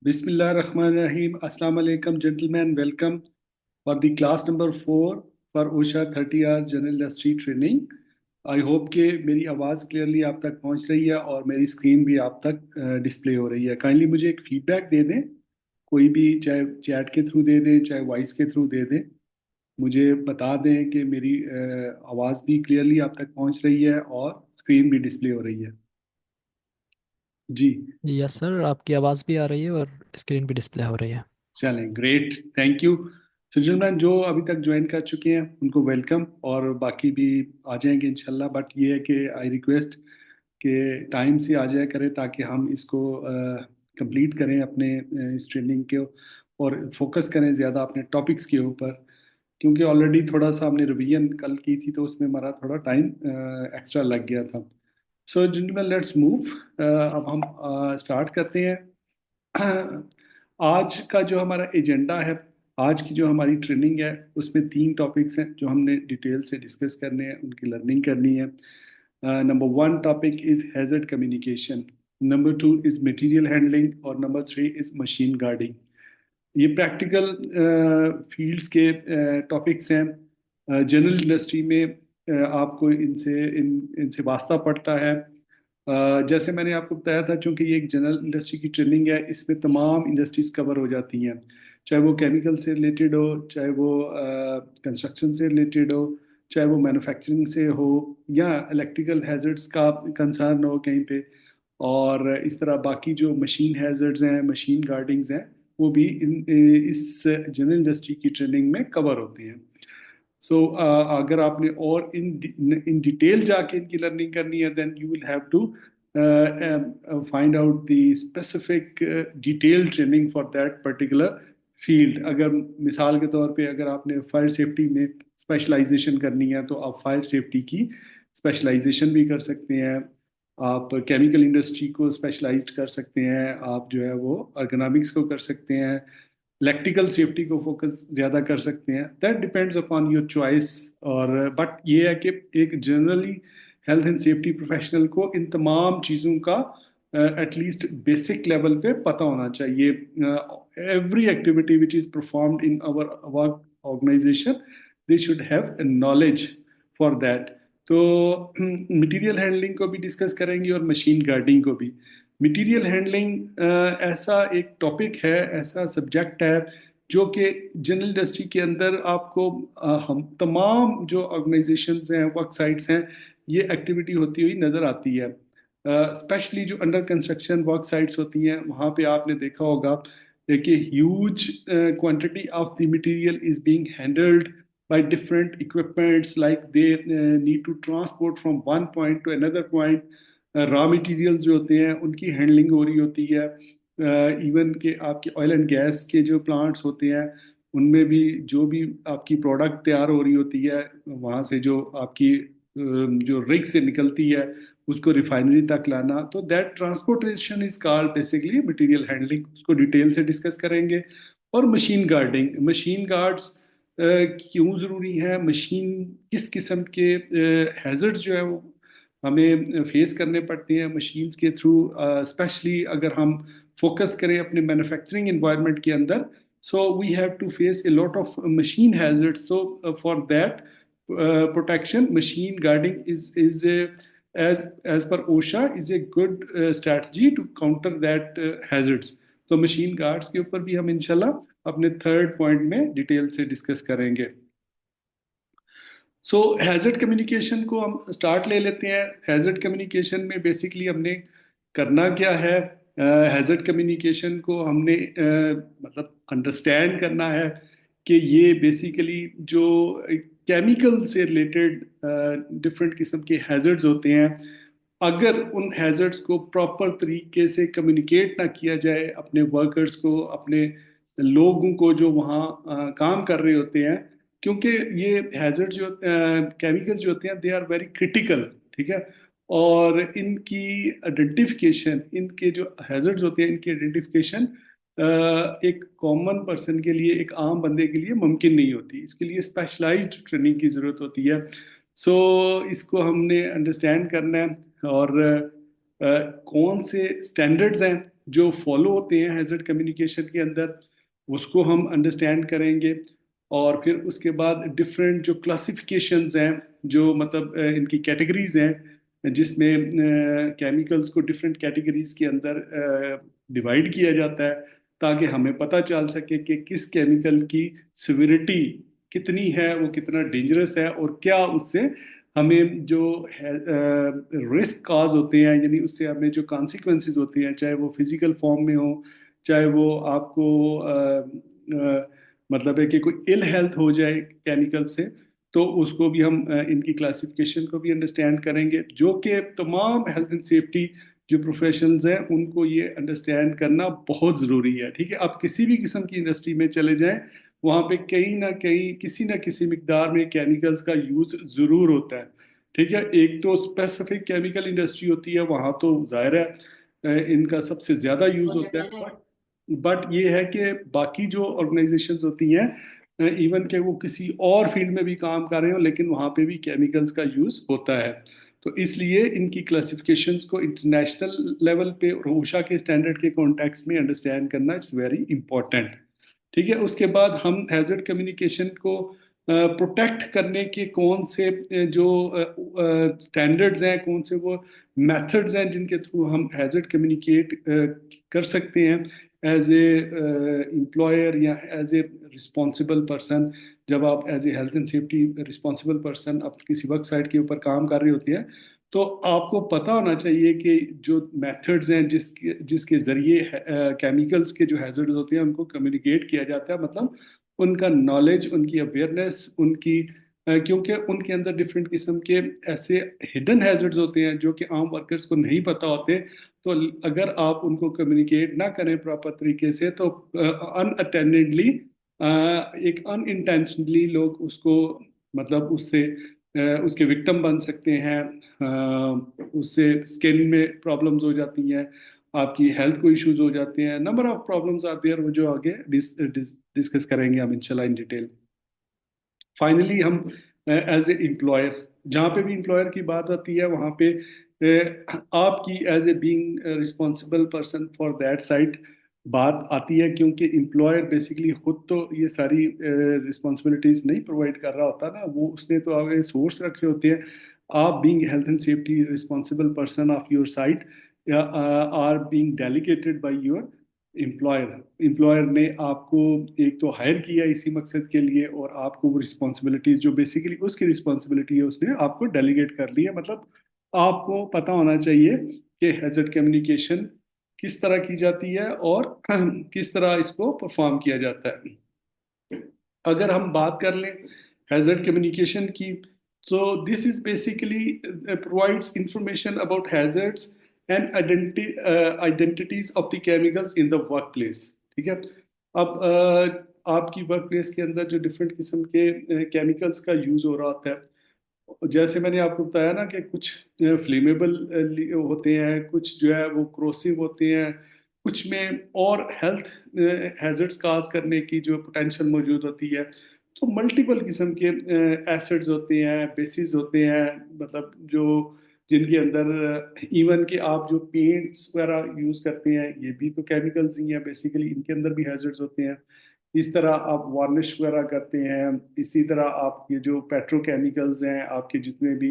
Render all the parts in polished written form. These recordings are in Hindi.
Bismillahirrahmanirrahim. Assalamu alaikum, gentlemen. Welcome for the class number 4 for OSHA 30 hours general industry training. I hope कि मेरी आवाज़ क्लियरली आप तक पहुंच रही है और मेरी स्क्रीन भी आप तक डिस्प्ले हो रही है। काइंडली मुझे एक फीडबैक दे दें, कोई भी, चाहे चैट के थ्रू दे दें चाहे वॉइस के थ्रू दे दें। मुझे बता दें कि मेरी आवाज़ भी क्लियरली आप तक पहुंच रही है और स्क्रीन भी डिस्प्ले हो रही है। जी। यस सर, आपकी आवाज़ भी आ रही है और स्क्रीन भी डिस्प्ले हो रही है। चलें, ग्रेट, थैंक यू। तो चिल्ड्रन जो अभी तक ज्वाइन कर चुके हैं उनको वेलकम, और बाकी भी आ जाएंगे इंशाल्लाह। बट ये है कि आई रिक्वेस्ट कि टाइम से आ जाया करें ताकि हम इसको कंप्लीट करें अपने इस ट्रेनिंग के, और फोकस करें ज़्यादा अपने टॉपिक्स के ऊपर, क्योंकि ऑलरेडी थोड़ा सा हमने रिवीजन कल की थी तो उसमें हमारा थोड़ा टाइम एक्स्ट्रा लग गया था। सो जिंटलमैन, लेट्स मूव। अब हम स्टार्ट करते हैं। आज का जो हमारा एजेंडा है, आज की जो हमारी ट्रेनिंग है, उसमें 3 टॉपिक्स हैं जो हमने डिटेल से डिस्कस करने हैं, उनकी लर्निंग करनी है। Number 1 topic is hazard communication, number 2 is material handling, और नंबर 3 इज मशीन गार्डिंग। ये प्रैक्टिकल फील्ड्स के टॉपिक्स हैं। जनरल इंडस्ट्री में आपको इनसे वास्ता पड़ता है। जैसे मैंने आपको बताया था, चूंकि ये एक जनरल इंडस्ट्री की ट्रेनिंग है, इसमें तमाम इंडस्ट्रीज कवर हो जाती हैं, चाहे वो केमिकल से रिलेटेड हो, चाहे वो कंस्ट्रक्शन से रिलेटेड हो, चाहे वो मैन्युफैक्चरिंग से हो, या इलेक्ट्रिकल हैजर्ड्स का कंसर्न हो कहीं पे। और इस तरह बाकी जो मशीन हैजर्ड्स हैं, मशीन गार्डिंग्स हैं, वो भी इस जनरल इंडस्ट्री की ट्रेनिंग में कवर होते हैं। सो अगर आपने और इन डिटेल जाके इनकी लर्निंग करनी है, then you will have to find out the specific detail training for that particular field. अगर मिसाल के तौर पे अगर आपने फायर सेफ्टी में स्पेशलाइजेशन करनी है तो आप फायर सेफ्टी की स्पेशलाइजेशन भी कर सकते हैं। आप केमिकल इंडस्ट्री को स्पेशलाइज्ड कर सकते हैं, आप जो है वो अर्गोनॉमिक्स को कर सकते हैं, इलेक्ट्रिकल सेफ्टी को फोकस ज़्यादा कर सकते हैं। That depends upon your choice. और बट ये है कि एक generally health and safety professional को इन तमाम चीज़ों का एटलीस्ट बेसिक लेवल पे पता होना चाहिए। Every activity which is performed in our work organization, they should have knowledge for that. तो मटेरियल हैंडलिंग को भी डिस्कस करेंगे और मशीन गार्डिंग को भी। मटेरियल हैंडलिंग ऐसा एक टॉपिक है, ऐसा सब्जेक्ट है जो कि जनरल इंडस्ट्री के अंदर आपको हम तमाम जो ऑर्गेनाइजेशंस हैं, वर्क साइट्स हैं, ये एक्टिविटी होती हुई नज़र आती है। स्पेशली जो अंडर कंस्ट्रक्शन वर्क साइट्स होती हैं, वहाँ पे आपने देखा होगा कि huge quantity of the material is being handled by different equipments, like they need to transport from one point to another point। Raw materials जो होते हैं उनकी हैंडलिंग हो रही होती है। इवन के आपके ऑयल एंड गैस के जो प्लांट्स होते हैं, उनमें भी जो भी आपकी प्रोडक्ट तैयार हो रही होती है, वहाँ से जो आपकी जो रिग से निकलती है उसको रिफाइनरी तक लाना, तो that transportation is called basically material handling. उसको डिटेल से डिस्कस करेंगे। और मशीन गार्डिंग, मशीन गार्ड्स क्यों ज़रूरी है, मशीन किस किस्म के हैजर्ड्स जो है वो हमें फेस करने पड़ते हैं मशीन्स के थ्रू, स्पेशली अगर हम फोकस करें अपने मैन्युफैक्चरिंग एनवायरनमेंट के अंदर। So we have to face a lot of machine hazards. So for that protection, machine guarding is a, as per OSHA, is a good strategy to counter that hazards। तो मशीन गार्ड्स के ऊपर भी हम इंशाल्लाह अपने थर्ड पॉइंट में डिटेल से डिस्कस करेंगे। सो हैजर्ड कम्युनिकेशन को हम स्टार्ट ले लेते हैं। हैजर्ड कम्युनिकेशन में बेसिकली हमने करना क्या है? हैजर्ड कम्युनिकेशन को हमने मतलब अंडरस्टैंड करना है कि ये बेसिकली जो केमिकल से रिलेटेड डिफरेंट किस्म के हैजर्ड्स होते हैं, अगर उन हैजर्ड्स को प्रॉपर तरीके से कम्युनिकेट ना किया जाए अपने वर्कर्स को, अपने लोगों को जो वहाँ काम कर रहे होते हैं, क्योंकि ये हैजर्ड जो केमिकल जो होते हैं, दे आर वेरी क्रिटिकल। ठीक है। और इनकी आइडेंटिफिकेशन, इनके जो हैजर्ड्स होते हैं, इनकी आइडेंटिफिकेशन एक कॉमन पर्सन के लिए, एक आम बंदे के लिए मुमकिन नहीं होती। इसके लिए स्पेशलाइज्ड ट्रेनिंग की ज़रूरत होती है। सो इसको हमने अंडरस्टैंड करना है। और कौन से स्टैंडर्ड्स हैं जो फॉलो होते हैं हैजर्ड कम्युनिकेशन के अंदर, उसको हम अंडरस्टैंड करेंगे। और फिर उसके बाद डिफरेंट जो क्लासिफिकेशंस हैं, जो मतलब इनकी कैटेगरीज हैं, जिसमें केमिकल्स को डिफरेंट कैटेगरीज के अंदर डिवाइड किया जाता है, ताकि हमें पता चल सके कि किस केमिकल की सिविरिटी कितनी है, वो कितना डेंजरस है, और क्या उससे हमें जो रिस्क काज होते हैं, यानी उससे हमें जो कॉन्सिक्वेंसेस होते हैं, चाहे वो फिजिकल फॉर्म में हो, चाहे वो आपको मतलब है कि कोई इल हेल्थ हो जाए केमिकल से, तो उसको भी हम इनकी क्लासिफिकेशन को भी अंडरस्टैंड करेंगे, जो कि तमाम हेल्थ एंड सेफ्टी जो प्रोफेशनल्स हैं उनको ये अंडरस्टैंड करना बहुत ज़रूरी है। ठीक है, आप किसी भी किस्म की इंडस्ट्री में चले जाएं, वहाँ पे कहीं ना कहीं किसी ना किसी मिकदार में केमिकल्स का यूज़ ज़रूर होता है। ठीक है, एक तो स्पेसिफिक केमिकल इंडस्ट्री होती है, वहाँ तो जाहिर है इनका सबसे ज़्यादा यूज़ होता है। बट ये है कि बाकी जो ऑर्गेनाइजेशंस होती हैं, इवन के वो किसी और फील्ड में भी काम कर रहे हो, लेकिन वहाँ पे भी केमिकल्स का यूज़ होता है। तो इसलिए इनकी क्लासिफिकेशंस को इंटरनेशनल लेवल पे और ओशा के स्टैंडर्ड के कॉन्टेक्स्ट में अंडरस्टैंड करना इट्स वेरी इंपॉर्टेंट। ठीक है, उसके बाद हम हैजर्ड कम्युनिकेशन को प्रोटेक्ट करने के कौन से जो स्टैंडर्ड्स हैं, कौन से वो मेथड्स हैं जिनके थ्रू हम हैजर्ड कम्युनिकेट कर सकते हैं एज ए एम्प्लॉयर या एज ए रिस्पॉन्सिबल पर्सन। जब आप as a health and safety responsible person आप किसी वर्क साइट के ऊपर काम कर रही होती है, तो आपको पता होना चाहिए कि जो मेथड्स हैं जिसके जिसके जरिए केमिकल्स के जो हैजर्ड होते हैं उनको कम्युनिकेट किया जाता है, मतलब उनका नॉलेज, उनकी अवेयरनेस, उनकी क्योंकि उनके अंदर डिफरेंट किस्म के ऐसे हिडन हैजर्ड्स होते हैं जो कि आम वर्कर्स को नहीं पता होते। तो अगर आप उनको कम्युनिकेट ना करें प्रॉपर तरीके से, तो अनअटेंडेडली एक अनइंटेंशनली लोग उसको मतलब उससे उसके विक्टिम बन सकते हैं। उससे स्किन में प्रॉब्लम्स हो जाती हैं, आपकी हेल्थ को इश्यूज हो जाते हैं, number of problems are there, वो जो आगे डिस्कस करेंगे हम इंशाल्लाह इन डिटेल। फाइनली हम एज ए एम्प्लॉयर, जहाँ पे भी एम्प्लॉयर की बात आती है वहाँ पे आपकी as a being responsible person for that site बात आती है, क्योंकि एम्प्लॉयर बेसिकली खुद तो ये सारी रिस्पॉन्सिबिलिटीज नहीं प्रोवाइड कर रहा होता ना, वो उसने तो आगे सोर्स रखे होते हैं। आप being health and safety responsible person of your site are being delegated by your employer. Employer ने आपको एक तो हायर किया इसी मकसद के लिए, और आपको वो रिस्पॉन्सिबिलिटीज जो बेसिकली उसकी रिस्पॉन्सिबिलिटी है उसने आपको डेलीगेट कर ली है। मतलब आपको पता होना चाहिए कि हैजर्ड कम्युनिकेशन किस तरह की जाती है और किस तरह इसको परफॉर्म किया जाता है। अगर हम बात कर लें हैजर्ड कम्युनिकेशन की, तो this is basically provides information about hazards and identities of the chemicals in the work place. ठीक है, अब आपकी वर्क प्लेस के अंदर जो डिफरेंट किस्म के केमिकल्स का यूज हो रहा होता है, जैसे मैंने आपको बताया ना कि कुछ फ्लेमेबल होते हैं, कुछ जो है वो क्रोसिव होते हैं, कुछ में और हेल्थ हैजर्ड्स काज करने की जो पोटेंशियल मौजूद होती है। तो मल्टीपल किस्म के एसिड्स होते हैं, बेसिस होते हैं, मतलब जो जिनके अंदर इवन कि आप जो पेंट्स वगैरह यूज करते हैं ये भी तो केमिकल्स ही हैं बेसिकली, इनके अंदर भी हैजर्ड्स होते हैं। इस तरह आप वार्निश वगैरह करते हैं, इसी तरह आपके जो पेट्रोकेमिकल्स हैं, आपके जितने भी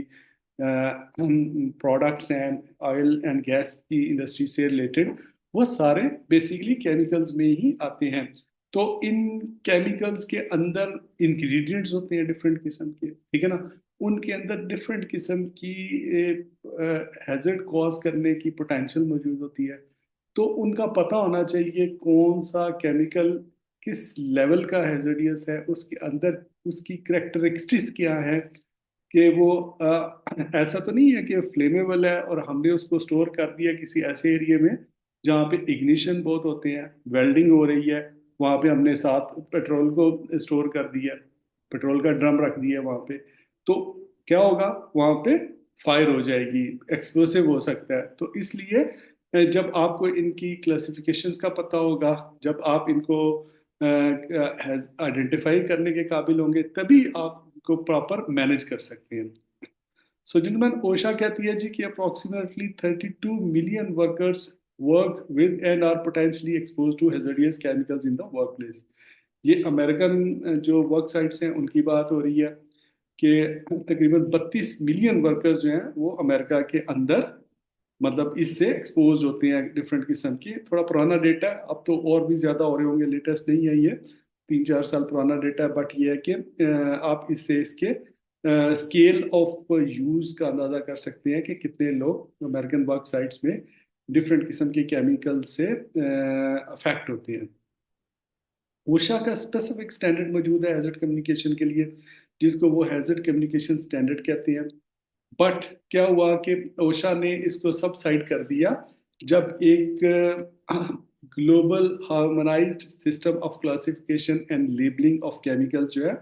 प्रोडक्ट्स हैं ऑयल एंड गैस की इंडस्ट्री से रिलेटेड, वो सारे बेसिकली केमिकल्स में ही आते हैं। तो इन केमिकल्स के अंदर इंग्रेडिएंट्स होते हैं डिफरेंट किस्म के, ठीक है ना, उनके अंदर डिफरेंट किस्म की हैजर्ड कॉज करने की पोटेंशियल मौजूद होती है। तो उनका पता होना चाहिए कौन सा केमिकल किस लेवल का हैजर्डियस है, उसके अंदर उसकी करेक्टरिस्टिक्स क्या है, कि वो ऐसा तो नहीं है कि फ्लेमेबल है और हमने उसको स्टोर कर दिया किसी ऐसे एरिया में जहाँ पे इग्निशन बहुत होते हैं, वेल्डिंग हो रही है, वहाँ पे हमने साथ पेट्रोल को स्टोर कर दिया, पेट्रोल का ड्रम रख दिया वहाँ पे, तो क्या होगा, वहाँ पे फायर हो जाएगी, एक्सप्लोसिव हो सकता है। तो इसलिए जब आपको इनकी क्लासिफिकेशंस का पता होगा, जब आप इनको आइडेंटिफाई करने के काबिल होंगे, तभी आपको प्रॉपर मैनेज कर सकते हैं। सो जिनमैन ओशा कहती है जी कि approximately 32 million workers work with and are potentially exposed to hazardous chemicals in the workplace. ये अमेरिकन जो वर्क साइट्स हैं उनकी बात हो रही है कि तकरीबन 32 मिलियन वर्कर्स जो हैं वो अमेरिका के अंदर मतलब इससे एक्सपोज होते हैं डिफरेंट किस्म की। थोड़ा पुराना डेटा है, अब तो और भी ज़्यादा हो रहे होंगे, लेटेस्ट नहीं है ये, 3-4 साल पुराना डेटा है। बट ये है कि आप इससे इसके स्केल ऑफ यूज़ का अंदाज़ा कर सकते हैं कि कितने लोग अमेरिकन वर्क साइट्स में डिफरेंट किस्म के केमिकल से अफेक्ट होते हैं। ओशा का स्पेसिफिक स्टैंडर्ड मौजूद है हैजर्ड कम्युनिकेशन के लिए, जिसको वो हैजर्ड कम्युनिकेशन स्टैंडर्ड कहते हैं। बट क्या हुआ कि ओशा ने इसको सब साइड कर दिया जब एक global harmonised system of classification and labelling of chemicals जो है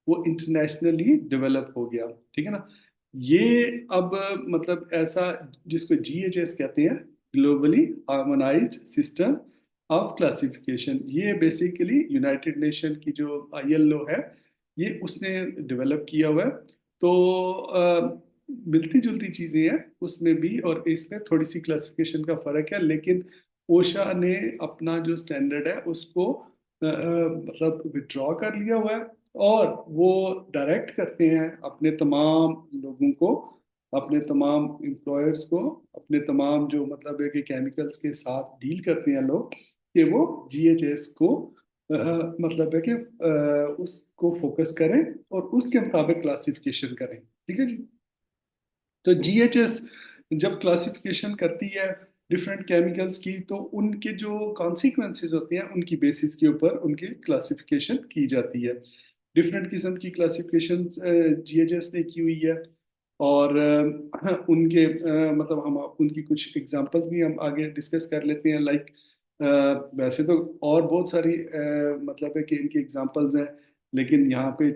वो इंटरनेशनली डेवलप हो गया। ठीक है ना। ये अब मतलब ऐसा जिसको जीएचएस कहते हैं, globally harmonised system of classification, ये बेसिकली यूनाइटेड नेशन की जो आईएलओ है ये उसने डेवलप किया हुआ है। तो मिलती जुलती चीजें हैं उसमें भी, और इसमें थोड़ी सी क्लासिफिकेशन का फर्क है, लेकिन ओशा ने अपना जो स्टैंडर्ड है उसको मतलब विड्रॉ कर लिया हुआ है, और वो डायरेक्ट करते हैं अपने तमाम लोगों को, अपने तमाम एम्प्लॉयर्स को, अपने तमाम जो मतलब है कि केमिकल्स के साथ डील करते हैं लोग, कि वो जीएचएस को मतलब है कि उसको फोकस करें और उसके मुताबिक क्लासिफिकेशन करें। ठीक है जी। तो जीएचएस जब क्लासिफिकेशन करती है डिफरेंट केमिकल्स की, तो उनके जो कॉन्सिक्वेंसेस होते हैं उनकी बेसिस के ऊपर उनकी क्लासिफिकेशन की जाती है। डिफरेंट किस्म की क्लासिफिकेशन जीएचएस ने की हुई है, और उनके मतलब हम उनकी कुछ एग्जांपल्स भी हम आगे डिस्कस कर लेते हैं। लाइक वैसे तो और बहुत सारी मतलब है कि इनकी एग्जांपल्स हैं, लेकिन यहाँ पे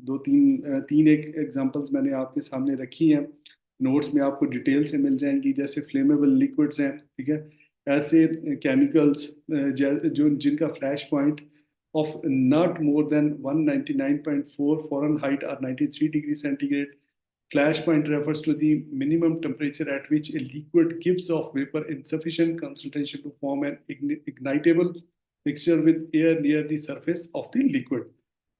दो तीन तीन एक एग्जांपल्स मैंने आपके सामने रखी हैं, नोट्स में आपको डिटेल से मिल जाएंगी। जैसे फ्लेमेबल लिक्विड्स हैं, ठीक है, ऐसे केमिकल्स जो जिनका flash point of not more than 199.4 Fahrenheit or 93 degree centigrade. Flash point refers to the minimum temperature at which a liquid gives off vapor in sufficient concentration to form an ignitable mixture with air near the surface of the liquid.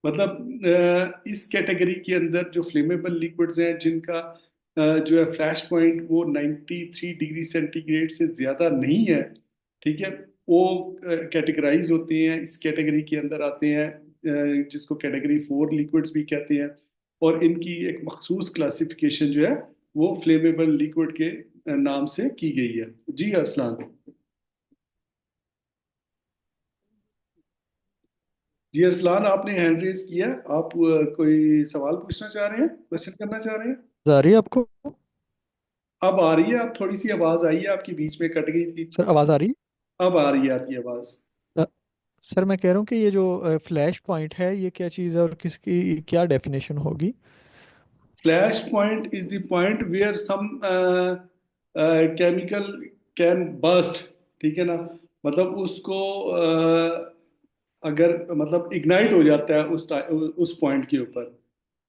मतलब इस कैटेगरी के अंदर जो फ्लेमेबल लिक्विड्स हैं जिनका जो है फ्लैश पॉइंट वो 93 डिग्री सेंटीग्रेड से ज़्यादा नहीं है, ठीक है, वो कैटेगराइज होते हैं, इस कैटेगरी के अंदर आते हैं, जिसको कैटेगरी 4 लिक्विड्स भी कहते हैं। और इनकी एक मखसूस क्लासिफिकेशन जो है वो फ्लेमेबल लिक्विड के नाम से की गई है। जी अरसलान। जी अरसलान, आपने हैंड रेज किया, आप कोई सवाल पूछना चाह रहे हैं, क्वेश्चन करना चाह रहे हैं? आ रही है आपको? अब आ रही है, आप थोड़ी सी आवाज आई है आपकी, बीच में कट गई थी। सर आवाज़ आ रही अब आ रही है आपकी आवाज। है? सर मैं कह रहा हूँ कि ये जो फ्लैश पॉइंट है ये क्या चीज़ है और किसकी क्या डेफिनेशन होगी? Flash point is the point where some chemical can burst. ठीक है ना। मतलब उसको अगर मतलब इग्नाइट हो जाता है उस पॉइंट के ऊपर,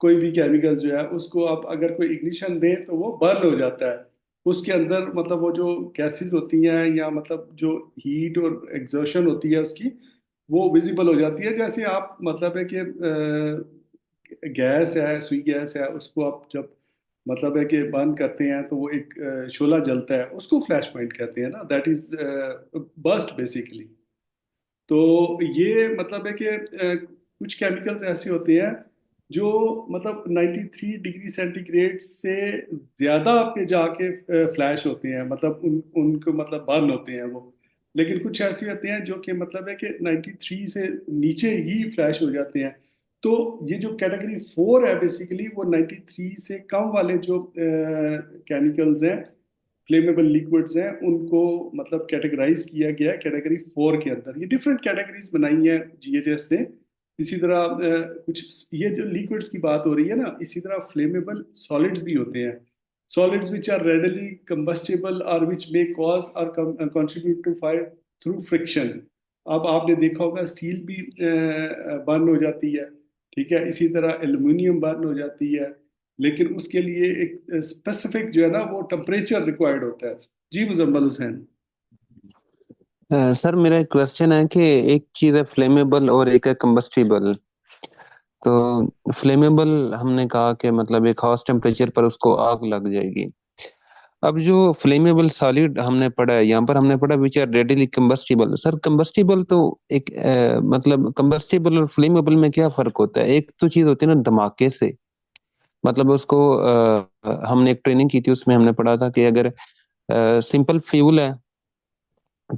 कोई भी केमिकल जो है उसको आप अगर कोई इग्निशन दें तो वो बर्न हो जाता है। उसके अंदर मतलब वो जो गैसेस होती हैं या मतलब जो हीट और एग्जर्शन होती है उसकी, वो विजिबल हो जाती है। जैसे आप मतलब है कि गैस है, सुई गैस है, उसको आप जब मतलब है कि बर्न करते हैं तो वो एक शोला जलता है, उसको फ्लैश पॉइंट कहते हैं ना, दैट इज बर्स्ट बेसिकली। तो ये मतलब है कि कुछ केमिकल्स ऐसे होते हैं जो मतलब 93 डिग्री सेंटीग्रेड से ज़्यादा आपके जाके फ्लैश होते हैं, मतलब उनको मतलब बर्न होते हैं वो। लेकिन कुछ ऐसे होते हैं जो कि मतलब है कि 93 से नीचे ही फ्लैश हो जाते हैं। तो ये जो कैटेगरी 4 है बेसिकली वो 93 से कम वाले जो केमिकल्स हैं, फ्लेमेबल लिक्विड्स हैं, उनको मतलब कैटेगराइज किया गया है कैटेगरी 4 के अंदर। ये डिफरेंट कैटेगरीज बनाई है जीएचएस ने। इसी तरह कुछ ये जो लिक्विड्स की बात हो रही है ना, इसी तरह फ्लेमेबल सॉलिड्स भी होते हैं। Solids which are readily combustible or which may cause or contribute to fire through friction. अब आपने देखा होगा स्टील भी बर्न हो जाती है, ठीक है, इसी तरह एल्युमिनियम बर्न हो जाती है, लेकिन उसके लिए एक स्पेसिफिक जो है ना वो टेम्परेचर रिक्वायर्ड होता है। जी मुजम्मल हुसैन। सर मेरा एक क्वेश्चन है कि एक चीज़ है फ्लेमेबल और एक है कंबस्टिबल। तो फ्लेमेबल हमने कहा कि मतलब एक खास टेम्परेचर पर उसको आग लग जाएगी। अब जो फ्लेमेबल सॉलिड हमने पढ़ा है, यहाँ पर हमने पढ़ा which are readily combustible. Sir combustible तो एक मतलब कंबस्टिबल और फ्लेमेबल में क्या फर्क होता है? एक तो चीज होती है ना धमाके से, मतलब उसको हमने एक ट्रेनिंग की थी, उसमें हमने पढ़ा था कि अगर सिंपल फ्यूल है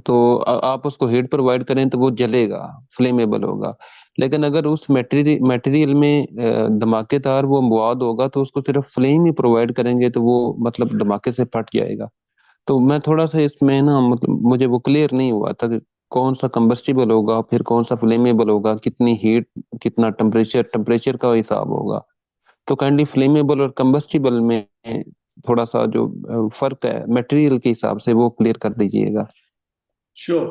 तो आप उसको हीट प्रोवाइड करें तो वो जलेगा, फ्लेमेबल होगा। लेकिन अगर उस मटेरियल मटेरियल में धमाकेदार वो मवाद होगा तो उसको सिर्फ फ्लेम ही प्रोवाइड करेंगे तो वो मतलब धमाके से फट जाएगा। तो मैं थोड़ा सा इसमें ना मतलब मुझे वो क्लियर नहीं हुआ था कि कौन सा कंबस्टिबल होगा फिर कौन सा फ्लेमेबल होगा, कितनी हीट, कितना टेम्परेचर, टेम्परेचर का हिसाब होगा। तो काइंडली फ्लेमेबल और कंबस्टिबल में थोड़ा सा जो फर्क है मटेरियल के हिसाब से वो क्लियर कर दीजिएगा। श्योर।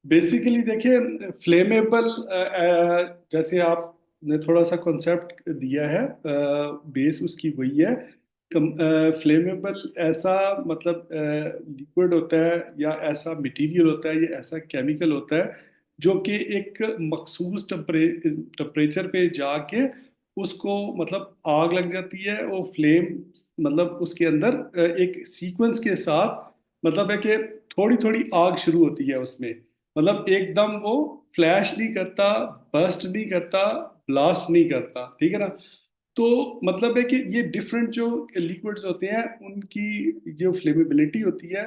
बेसिकली देखिए, फ्लेमेबल जैसे आपने थोड़ा सा कॉन्सेप्ट दिया है, बेस उसकी वही है। फ्लेमेबल ऐसा मतलब लिक्विड होता है या ऐसा मटेरियल होता है या ऐसा केमिकल होता है जो कि एक मखसूस टेम्परेचर पे जाके उसको मतलब आग लग जाती है। वो फ्लेम मतलब उसके अंदर एक सीक्वेंस के साथ मतलब है कि थोड़ी थोड़ी आग शुरू होती है उसमें। मतलब एकदम वो फ्लैश नहीं करता, बर्स्ट नहीं करता, ब्लास्ट नहीं करता, ठीक है ना। तो मतलब है कि ये डिफरेंट जो लिक्विड्स होते हैं उनकी जो फ्लेमेबिलिटी होती है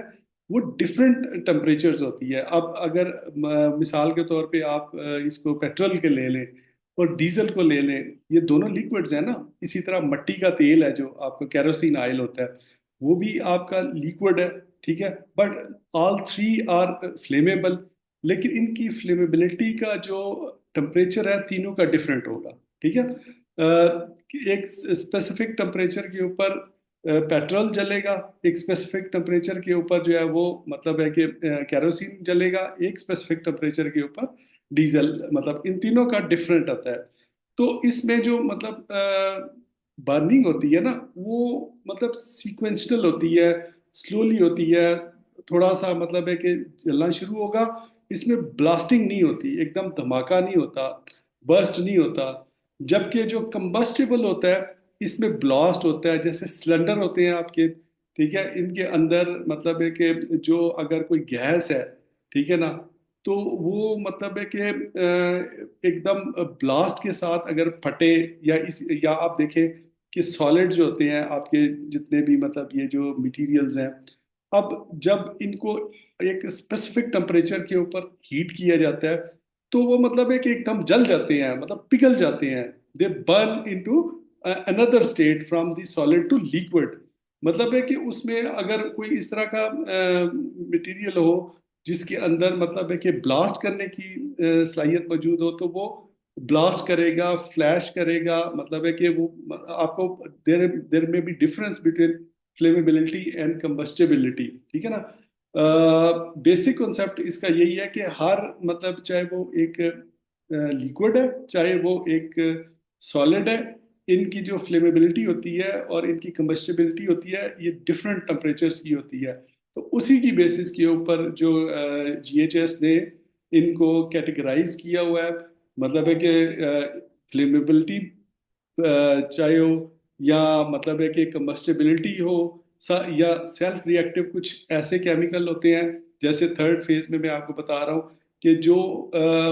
वो डिफरेंट टेम्परेचर्स होती है। अब अगर मिसाल के तौर पे आप इसको पेट्रोल के ले लें और डीजल को ले लें, ये दोनों लिक्विड्स हैं ना। इसी तरह मट्टी का तेल है जो आपका कैरोसिन ऑयल होता है, वो भी आपका लिक्विड है, ठीक है। But all three are flammable, लेकिन इनकी फ्लेमेबिलिटी का जो टेम्परेचर है तीनों का डिफरेंट होगा, ठीक है। एक स्पेसिफिक टेम्परेचर के ऊपर पेट्रोल जलेगा, एक स्पेसिफिक टेम्परेचर के ऊपर जो है वो मतलब है कि कैरोसिन जलेगा, एक स्पेसिफिक टेम्परेचर के ऊपर डीजल। मतलब इन तीनों का डिफरेंट आता है। तो इसमें जो मतलब बर्निंग होती है ना, वो मतलब सीक्वेंशनल होती है, स्लोली होती है। थोड़ा सा मतलब है कि जलना शुरू होगा, इसमें ब्लास्टिंग नहीं होती, एकदम धमाका नहीं होता, बर्स्ट नहीं होता। जबकि जो कंबस्टिबल होता है इसमें ब्लास्ट होता है। जैसे सिलेंडर होते हैं आपके, ठीक है, इनके अंदर मतलब है कि जो अगर कोई गैस है, ठीक है ना, तो वो मतलब है कि एकदम ब्लास्ट के साथ अगर फटे या आप देखें कि सॉलिड जो होते हैं आपके जितने भी मतलब ये जो मटेरियल्स हैं, अब जब इनको एक स्पेसिफिक टेम्परेचर के ऊपर हीट किया जाता है तो वो मतलब है कि एकदम जल जाते हैं, मतलब पिघल जाते हैं। They burn into another state from the solid to liquid. मतलब है कि उसमें अगर कोई इस तरह का मटेरियल हो जिसके अंदर मतलब है कि ब्लास्ट करने की सलाहियत मौजूद हो, तो वो ब्लास्ट करेगा, फ्लैश करेगा। मतलब है कि वो आपको देर देर में be difference between flammability and combustibility, ठीक है ना। बेसिक कॉन्सेप्ट इसका यही है कि हर मतलब चाहे वो एक लिक्विड है चाहे वो एक सॉलिड है, इनकी जो फ्लेमेबिलिटी होती है और इनकी कंबस्टिबिलिटी होती है ये डिफरेंट टेम्परेचर्स की होती है। तो उसी की बेसिस के ऊपर जो जीएचएस ने इनको कैटेगराइज किया हुआ है। मतलब है कि फ्लेमेबिलिटी चाहे हो या मतलब है कि कंबस्टिबिलिटी हो, या सेल्फ रिएक्टिव कुछ ऐसे केमिकल होते हैं। जैसे थर्ड फेज में मैं आपको बता रहा हूँ कि जो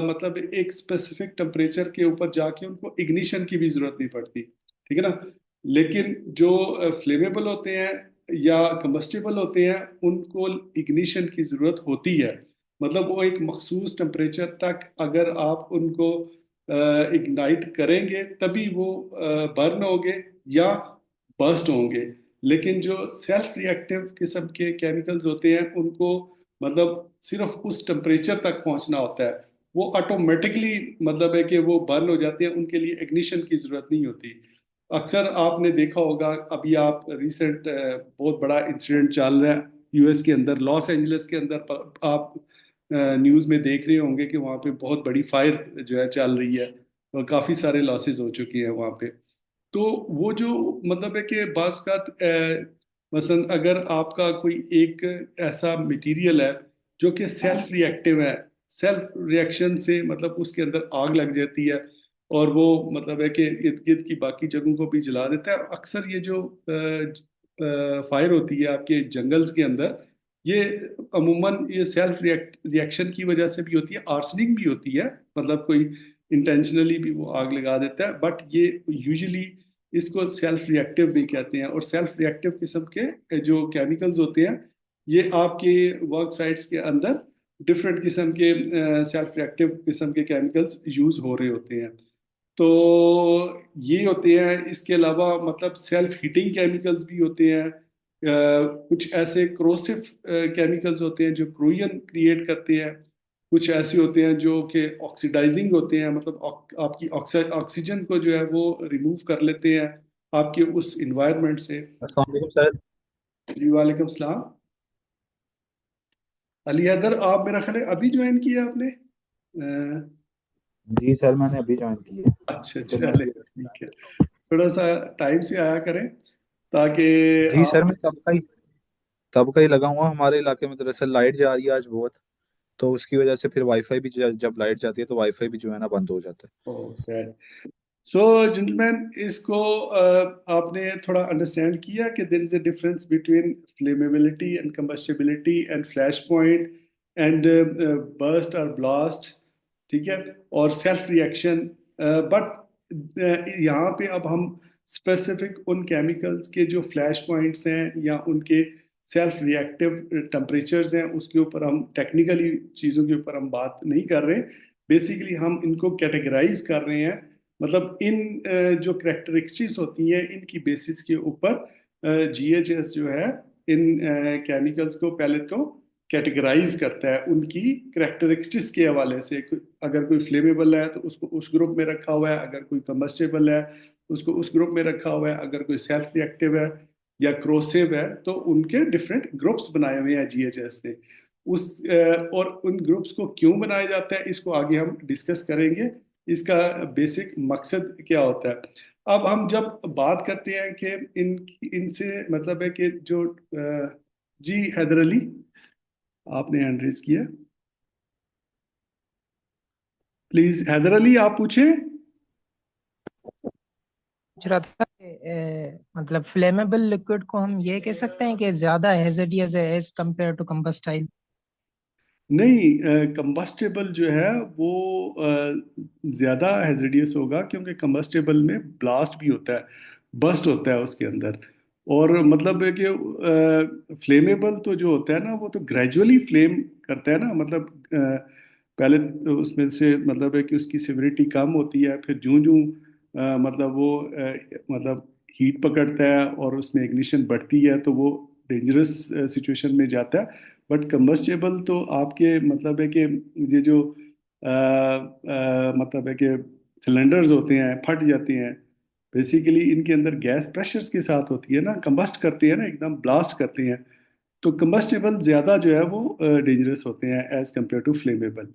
मतलब एक स्पेसिफिक टेम्परेचर के ऊपर जाके उनको इग्निशन की भी जरूरत नहीं पड़ती, ठीक है ना। लेकिन जो फ्लेमेबल होते हैं या कंबस्टिबल होते हैं उनको इग्निशन की जरूरत होती है। मतलब वो एक मखसूस टेम्परेचर तक अगर आप उनको इग्नाइट करेंगे तभी वो बर्न होंगे या बर्स्ट होंगे। लेकिन जो सेल्फ रिएक्टिव किस्म के केमिकल्स होते हैं उनको मतलब सिर्फ उस टेम्परेचर तक पहुंचना होता है, वो ऑटोमेटिकली मतलब है कि वो बर्न हो जाते हैं, उनके लिए इग्निशन की जरूरत नहीं होती। अक्सर आपने देखा होगा, अभी आप रिसेंट बहुत बड़ा इंसिडेंट चल रहा है यूएस के अंदर, लॉस एंजलिस के अंदर। आप न्यूज़ में देख रहे होंगे कि वहाँ पे बहुत बड़ी फायर जो है चल रही है और काफ़ी सारे लॉसेस हो चुकी हैं वहाँ पे। तो वो जो मतलब है कि बाज़ का मसलन अगर आपका कोई एक ऐसा मटेरियल है जो कि सेल्फ रिएक्टिव है। सेल्फ रिएक्शन से मतलब उसके अंदर आग लग जाती है और वो मतलब है कि इर्द गिर्द की बाकी जगहों को भी जला देता है। और अक्सर ये जो फायर होती है आपके जंगल्स के अंदर, ये अमूमन ये सेल्फ रिएक्शन की वजह से भी होती है, आर्सनिंग भी होती है, मतलब कोई इंटेंशनली भी वो आग लगा देता है, बट ये यूजुअली इसको सेल्फ रिएक्टिव भी कहते हैं। और सेल्फ रिएक्टिव किस्म के जो केमिकल्स होते हैं, ये आपके वर्क साइट्स के अंदर डिफरेंट किस्म के सेल्फ रिएक्टिव किस्म के केमिकल्स यूज हो रहे होते हैं। तो ये होते हैं। इसके अलावा मतलब सेल्फ हीटिंग केमिकल्स भी होते हैं। कुछ ऐसे क्रोसिव केमिकल्स होते हैं जो क्रोयन क्रिएट करते हैं। कुछ ऐसे होते हैं जो कि ऑक्सीडाइजिंग होते हैं, मतलब आपकी ऑक्सीजन को जो है वो रिमूव कर लेते हैं आपके उस इन्वायरमेंट से। अस्सलाम वालेकुम सर। जी वालेकुम सलाम। अली हैदर, आप मेरा ख्याल है अभी ज्वाइन किया आपने? जी सर, मैंने अभी ज्वाइन की है। अच्छा, तो मैं चले ठीक है। थोड़ा सा टाइम से आया करें ताकि जी सर, आप। मैं तब का ही लगा हुआ। हमारे इलाके में दरअसल लाइट जा रही है आज बहुत, तो उसकी वजह से फिर वाईफाई भी जब लाइट जाती है तो वाईफाई भी जो है ना बंद हो जाता है। ओह सैड। सो जेंटलमैन, इसको आपने थोड़ा अंडरस्टैंड किया कि there is a difference between flammability and combustibility and flash point and burst और ब्लास्ट, ठीक है, और सेल्फ रिएक्शन। बट यहाँ पे अब हम स्पेसिफिक उन केमिकल्स के जो फ्लैश पॉइंट्स हैं या उनके सेल्फ रिएक्टिव टेम्परेचर्स हैं उसके ऊपर हम टेक्निकली चीज़ों के ऊपर हम बात नहीं कर रहे। बेसिकली हम इनको कैटेगराइज कर रहे हैं। मतलब इन जो करेक्टरिस्टिक्स होती हैं इनकी बेसिस के ऊपर जीएचएस जो है इन केमिकल्स को पहले तो कैटेगराइज करता है उनकी करेक्टरिस्टिक्स के हवाले से। अगर कोई फ्लेमेबल है तो उसको उस ग्रुप में रखा हुआ है, अगर कोई कम्बस्टेबल है उसको उस ग्रुप में रखा हुआ है, अगर कोई सेल्फ रिएक्टिव है या क्रोसिव है तो उनके डिफरेंट ग्रुप्स बनाए हुए हैं जीएचएस ने। और उन ग्रुप्स को क्यों बनाया जाता है इसको आगे हम डिस्कस करेंगे, इसका बेसिक मकसद क्या होता है। अब हम जब बात करते हैं कि इन इनसे मतलब है कि जो जी हैदर अली, आपने हैंड रेज किया, प्लीज हैदर अली आप पूछें। पूछ रहा था कि मतलब फ्लेमेबल लिक्विड को हम ये कह सकते हैं कि ज्यादा हैजर्डियस है एज कंपेयर टू कंबस्टाइल। नहीं, कंबस्टेबल जो है वो ज़्यादा हैजर्डियस होगा क्योंकि कंबस्टेबल में ब्लास्ट भी होता है, बस्ट होता है उसके अंदर। और मतलब है कि फ्लेमेबल तो जो होता है ना वो तो ग्रेजुअली फ्लेम करता है ना, मतलब पहले तो उसमें से मतलब है कि उसकी सिविरिटी कम होती है, फिर जूं जूं मतलब वो मतलब हीट पकड़ता है और उसमें इग्निशन बढ़ती है तो वो डेंजरस सिचुएशन में जाता है। बट कंबस्टेबल तो आपके मतलब है कि ये जो मतलब है कि सिलेंडर्स होते हैं फट जाते हैं। बेसिकली इनके अंदर गैस प्रेशर्स के साथ होती है ना, कंबस्ट करती है ना, एकदम ब्लास्ट करती हैं। तो कंबस्टेबल ज़्यादा जो है वो डेंजरस होते हैं as compare to flammable.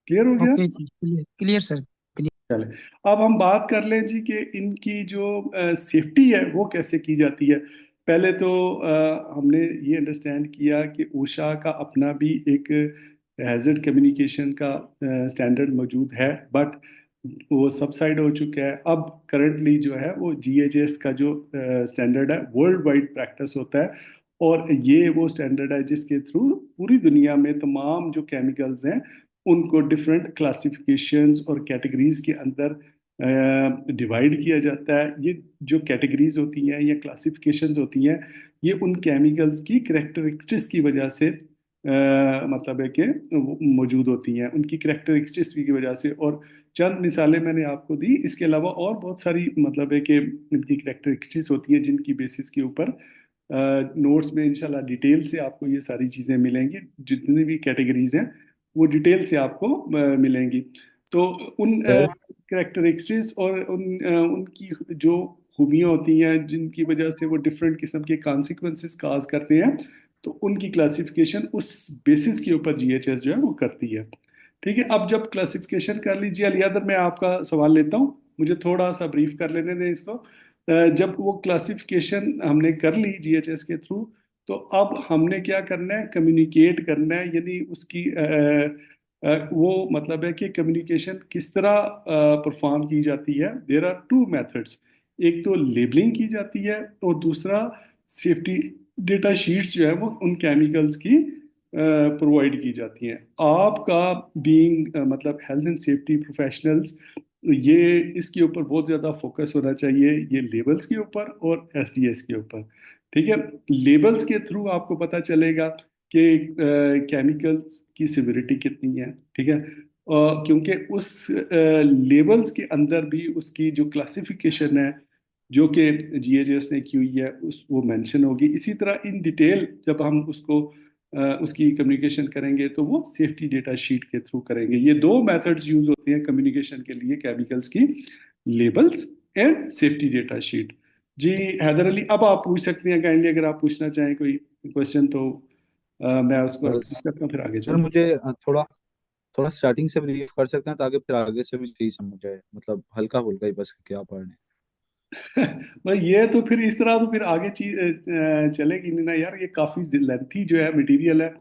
Clear हो गया? Okay sir, clear clear sir, clear. चले, अब हम बात कर लें जी कि इनकी जो सेफ्टी है वो कैसे की जाती है। पहले तो हमने ये अंडरस्टैंड किया कि ओशा का अपना भी एक हैजर्ड कम्युनिकेशन का स्टैंडर्ड मौजूद है, बट वो सबसाइड हो चुका है। अब करंटली जो है वो जीएचएस का जो स्टैंडर्ड है वर्ल्ड वाइड प्रैक्टिस होता है। और ये वो स्टैंडर्ड है जिसके थ्रू पूरी दुनिया में तमाम जो केमिकल्स हैं उनको डिफरेंट क्लासिफिकेशंस और कैटेगरीज के अंदर डिवाइड किया जाता है। ये जो कैटेगरीज होती हैं या क्लासिफिकेशंस होती हैं ये उन केमिकल्स की करेक्टरिस्टिक्स की वजह से मतलब है कि मौजूद होती हैं, उनकी करेक्टरिस्टिक्स की वजह से। और चंद मिसालें मैंने आपको दी, इसके अलावा और बहुत सारी मतलब है कि इनकी करेक्टरिस्टिक्स होती हैं जिनकी बेसिस के ऊपर नोट्स में इंशाल्लाह डिटेल से आपको ये सारी चीज़ें मिलेंगी। जितनी भी कैटेगरीज हैं वो डिटेल से आपको मिलेंगी। तो उन सर करेक्टरिस्टिक्स और उनकी जो खूबियाँ होती हैं जिनकी वजह से वो डिफरेंट किस्म के कॉन्सिक्वेंसेस काज करते हैं, तो उनकी क्लासिफिकेशन उस बेसिस के ऊपर जीएचएस जो है वो करती है। ठीक है, अब जब क्लासिफिकेशन कर लीजिए, अलियादर मैं आपका सवाल लेता हूँ, मुझे थोड़ा सा ब्रीफ कर लेने दें इसको। जब वो क्लासिफिकेशन हमने कर ली जीएचएस के थ्रू, तो अब हमने क्या करना है, कम्युनिकेट करना है, यानी उसकी वो मतलब है कि कम्युनिकेशन किस तरह परफॉर्म की जाती है। देयर आर टू मेथड्स, एक तो लेबलिंग की जाती है और दूसरा सेफ्टी डेटा शीट्स जो है वो उन केमिकल्स की प्रोवाइड की जाती हैं। आपका बीइंग मतलब हेल्थ एंड सेफ्टी प्रोफेशनल्स, ये इसके ऊपर बहुत ज़्यादा फोकस होना चाहिए, ये लेबल्स के ऊपर और एसडीएस के ऊपर। ठीक है, लेबल्स के थ्रू आपको पता चलेगा कि केमिकल्स की सिविरिटी कितनी है। ठीक है, क्योंकि उस लेबल्स के अंदर भी उसकी जो क्लासिफिकेशन है जो कि जीएचएस ने की हुई है उस वो मेंशन होगी। इसी तरह इन डिटेल जब हम उसको उसकी कम्युनिकेशन करेंगे तो वो सेफ्टी डेटा शीट के थ्रू करेंगे। ये दो मेथड्स यूज होते हैं कम्युनिकेशन के लिए केमिकल्स की, labels and safety data sheet. जी हैदर अली, अब आप पूछ सकते हैं काइंडली, अगर आप पूछना चाहें कोई क्वेश्चन तो मैं उसको रिपीट करता हूँ फिर आगे सर चलते मुझे थोड़ा थोड़ा स्टार्टिंग से ब्रीफ कर सकते हैं ताकि फिर आगे से भी सही समझ जाए, मतलब हल्का फुल्का ही बस क्या पढ़ने। हैं। भाई ये तो फिर इस तरह तो फिर आगे चीज चलेगी नहीं ना यार, ये काफी लेंथी जो है मटेरियल है,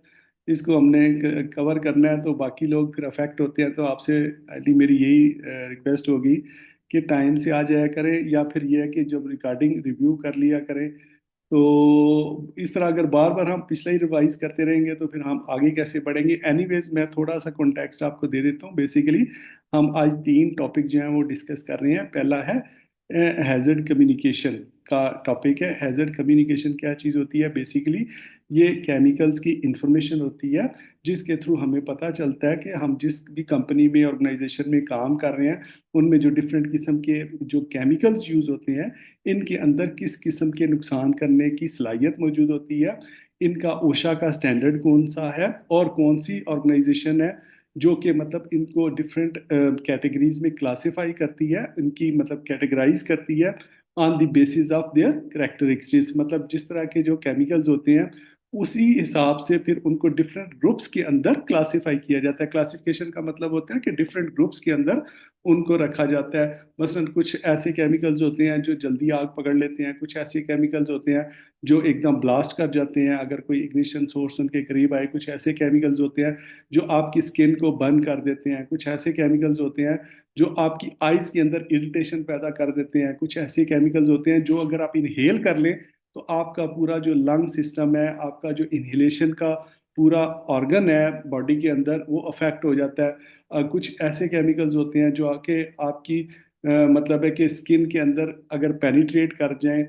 इसको हमने कवर करना है तो बाकी लोग फिर अफेक्ट होते हैं। तो आपसे आईडी मेरी यही रिक्वेस्ट होगी कि टाइम से आ जाया करें, या फिर ये है कि जब रिकॉर्डिंग रिव्यू कर लिया करें। तो इस तरह अगर बार बार हम पिछला ही रिवाइज करते रहेंगे तो फिर हम आगे कैसे बढ़ेंगे। एनीवेज मैं थोड़ा सा कॉन्टेक्स्ट आपको दे देता हूँ। बेसिकली हम आज तीन टॉपिक जो हैं वो डिस्कस कर रहे हैं। पहला है हैजर्ड कम्युनिकेशन का टॉपिक है। हैजर्ड कम्युनिकेशन क्या चीज़ होती है? बेसिकली ये केमिकल्स की इंफॉर्मेशन होती है जिसके थ्रू हमें पता चलता है कि हम जिस भी कंपनी में ऑर्गेनाइजेशन में काम कर रहे हैं उनमें जो डिफरेंट किस्म के जो केमिकल्स यूज होते हैं इनके अंदर किस किस्म के नुकसान करने की सलाहियत मौजूद होती है, इनका ओशा का स्टैंडर्ड कौन सा है, और कौन सी ऑर्गेनाइजेशन है जो कि मतलब इनको डिफरेंट कैटेगरीज में क्लासिफाई करती है, इनकी मतलब कैटेगराइज करती है on the basis of their characteristics. मतलब जिस तरह के जो केमिकल्स होते हैं उसी हिसाब से फिर उनको डिफरेंट ग्रुप्स के अंदर क्लासिफाई किया जाता है। क्लासिफिकेशन का मतलब होता है कि डिफरेंट ग्रुप्स के अंदर उनको रखा जाता है। मसलन कुछ ऐसे केमिकल्स होते हैं जो जल्दी आग पकड़ लेते हैं, कुछ ऐसे केमिकल्स होते हैं जो एकदम ब्लास्ट कर जाते हैं अगर कोई इग्निशन सोर्स उनके करीब आए, कुछ ऐसे केमिकल्स होते हैं जो आपकी स्किन को बर्न कर देते हैं, कुछ ऐसे केमिकल्स होते हैं जो आपकी आईज के अंदर इरिटेशन पैदा कर देते हैं, कुछ ऐसे केमिकल्स होते हैं जो अगर आप इनहेल कर लें तो आपका पूरा जो लंग सिस्टम है, आपका जो इनहेलेशन का पूरा ऑर्गन है बॉडी के अंदर, वो अफेक्ट हो जाता है। कुछ ऐसे केमिकल्स होते हैं जो आके आपकी मतलब है कि स्किन के अंदर अगर पेनिट्रेट कर जाएं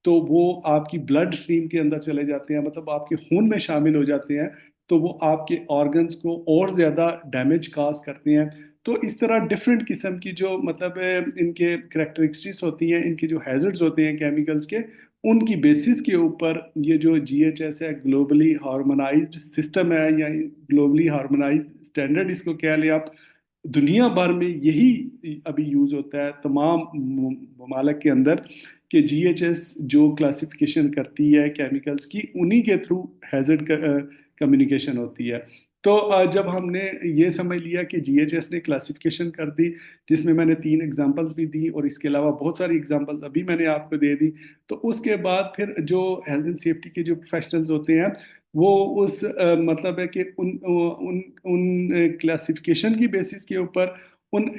तो वो आपकी ब्लड स्ट्रीम के अंदर चले जाते हैं, मतलब आपके खून में शामिल हो जाते हैं, तो वो आपके ऑर्गन्स को और ज़्यादा डैमेज काज करते हैं। तो इस तरह डिफरेंट किस्म की जो मतलब इनके करेक्टरिस्टिक्स होती हैं, इनके जो हैजर्ड्स होते हैं केमिकल्स के, उनकी बेसिस के ऊपर ये जो जीएचएस है, ग्लोबली हार्मोनाइज्ड सिस्टम है या ग्लोबली हार्मोनाइज्ड स्टैंडर्ड इसको कह लें आप, दुनिया भर में यही अभी यूज होता है तमाम ममालिक के अंदर, कि जीएचएस जो क्लासिफिकेशन करती है केमिकल्स की उन्हीं के थ्रू हैजर्ड कम्युनिकेशन होती है। तो जब हमने ये समझ लिया कि जीएचएस ने क्लासिफिकेशन कर दी, जिसमें मैंने तीन एग्जांपल्स भी दी और इसके अलावा बहुत सारी एग्जांपल्स अभी मैंने आपको दे दी, तो उसके बाद फिर जो हेल्थ एंड सेफ्टी के जो प्रोफेशनल्स होते हैं वो उस मतलब है कि उन उन उन क्लासिफिकेशन की बेसिस के ऊपर, उन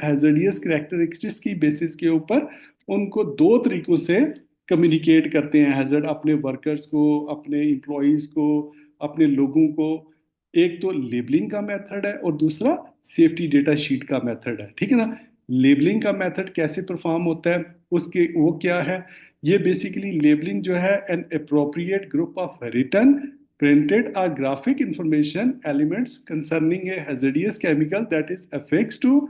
हैजर्डियस कैरेक्टरिस्टिक्स की बेसिस के ऊपर उनको दो तरीकों से कम्युनिकेट करते हैं हैजर्ड, अपने वर्कर्स को, अपने एम्प्लॉयज को, अपने लोगों को। एक तो लेबलिंग का मेथड है और दूसरा सेफ्टी डेटा शीट का मेथड है। ठीक है ना? लेबलिंग का मेथड कैसे परफॉर्म होता है, उसके वो क्या है? ये बेसिकली लेबलिंग जो है an appropriate group of written printed or graphic information elements concerning a hazardous chemical that is affixed to,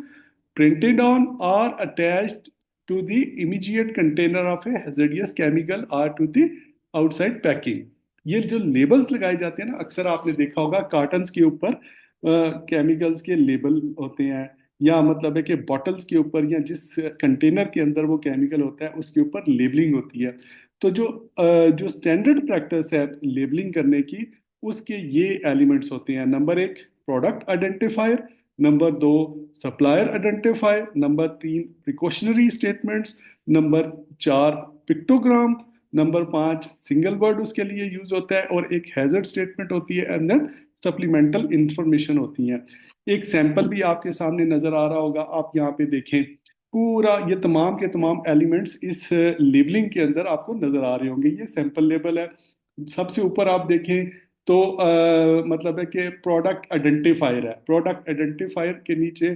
printed on or attached to the immediate container of a hazardous chemical or to the outside packing। ये जो लेबल्स लगाए जाते हैं ना, अक्सर आपने देखा होगा कार्टन्स के ऊपर केमिकल्स के लेबल होते हैं, या मतलब है कि बॉटल्स के ऊपर या जिस कंटेनर के अंदर वो केमिकल होता है उसके ऊपर लेबलिंग होती है। तो जो स्टैंडर्ड प्रैक्टिस है लेबलिंग करने की, उसके ये एलिमेंट्स होते हैं। नंबर एक, प्रोडक्ट आइडेंटिफायर। नंबर दो, सप्लायर आइडेंटिफायर। नंबर तीन, प्रिकॉशनरी स्टेटमेंट्स। नंबर चार, पिक्टोग्राम। नंबर 5 सिंगल वर्ड उसके लिए यूज होता है, और एक हैजर्ड स्टेटमेंट होती है, एंड देन सप्लीमेंटल इंफॉर्मेशन होती है। एक सैंपल भी आपके सामने नजर आ रहा होगा, आप यहाँ पे देखें, पूरा ये तमाम के तमाम एलिमेंट्स इस लेबलिंग के अंदर आपको नजर आ रहे होंगे। ये सैंपल लेबल है। सबसे ऊपर आप देखें तो मतलब है कि प्रोडक्ट आइडेंटिफायर है। प्रोडक्ट आइडेंटिफायर के नीचे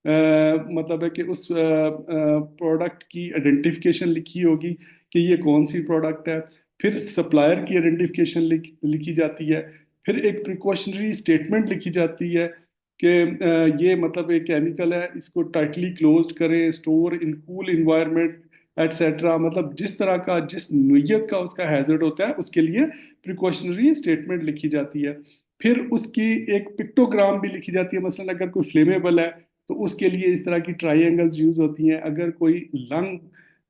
मतलब है कि उस प्रोडक्ट की आइडेंटिफिकेशन लिखी होगी कि ये कौन सी प्रोडक्ट है। फिर सप्लायर की आइडेंटिफिकेशन लिखी जाती है। फिर एक प्रिकॉशनरी स्टेटमेंट लिखी जाती है कि ये मतलब एक केमिकल है, इसको टाइटली क्लोज्ड करें, store in cool environment etcetera. मतलब जिस तरह का, जिस नोयत का उसका हैजर्ड होता है, उसके लिए प्रिकॉशनरी स्टेटमेंट लिखी जाती है। फिर उसकी एक पिक्टोग्राम भी लिखी जाती है। मसलन अगर कोई फ्लेमेबल है तो उसके लिए इस तरह की ट्राइंगल्स यूज होती हैं। अगर कोई लंग